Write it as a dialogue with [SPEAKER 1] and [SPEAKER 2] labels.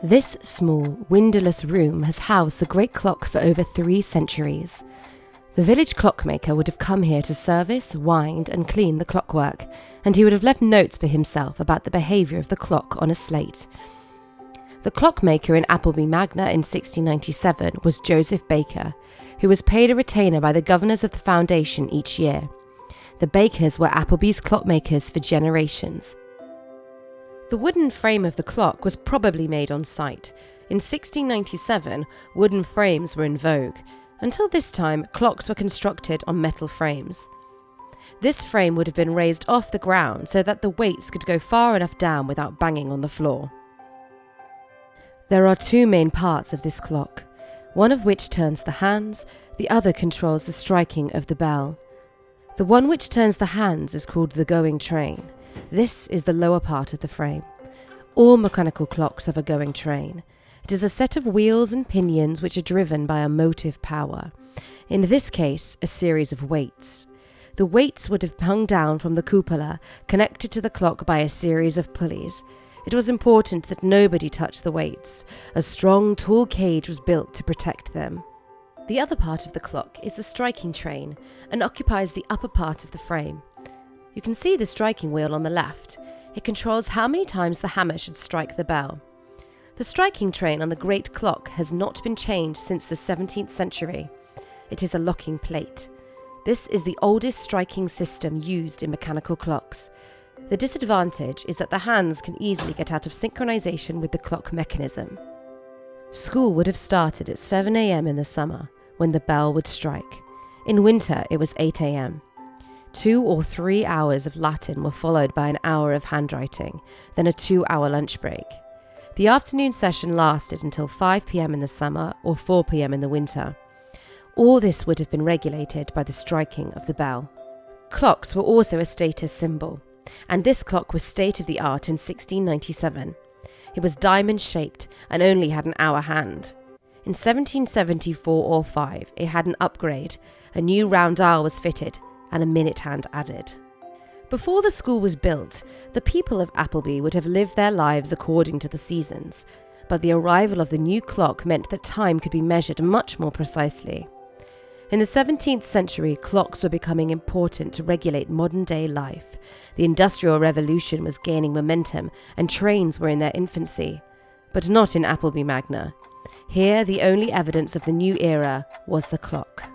[SPEAKER 1] This small, windowless room has housed the great clock for over 3 centuries. The village clockmaker would have come here to service, wind and clean the clockwork, and he would have left notes for himself about the behaviour of the clock on a slate. The clockmaker in Appleby Magna in 1697 was Joseph Baker, who was paid a retainer by the governors of the foundation each year. The Bakers were Appleby's clockmakers for generations. The wooden frame of the clock was probably made on site. In 1697, wooden frames were in vogue. Until this time, clocks were constructed on metal frames. This frame would have been raised off the ground so that the weights could go far enough down without banging on the floor. There are 2 main parts of this clock, one of which turns the hands, the other controls the striking of the bell. The one which turns the hands is called the going train. This is the lower part of the frame. All mechanical clocks have a going train. It is a set of wheels and pinions which are driven by a motive power. In this case, a series of weights. The weights would have hung down from the cupola, connected to the clock by a series of pulleys. It was important that nobody touch the weights. A strong, tall cage was built to protect them. The other part of the clock is the striking train and occupies the upper part of the frame. You can see the striking wheel on the left. It controls how many times the hammer should strike the bell. The striking train on the great clock has not been changed since the 17th century. It is a locking plate. This is the oldest striking system used in mechanical clocks. The disadvantage is that the hands can easily get out of synchronization with the clock mechanism. School would have started at 7 a.m. in the summer, when the bell would strike. In winter, it was 8 a.m. 2 or 3 hours of Latin were followed by an hour of handwriting, then a 2-hour lunch break. The afternoon session lasted until 5 p.m. in the summer or 4 p.m. in the winter. All this would have been regulated by the striking of the bell. Clocks were also a status symbol, and this clock was state-of-the-art in 1697. It was diamond-shaped and only had an hour hand. In 1774 or 5, it had an upgrade. A new round dial was fitted, and a minute hand added. Before the school was built, the people of Appleby would have lived their lives according to the seasons, but the arrival of the new clock meant that time could be measured much more precisely. In the 17th century, clocks were becoming important to regulate modern-day life. The Industrial Revolution was gaining momentum, and trains were in their infancy. But not in Appleby Magna. Here, the only evidence of the new era was the clock.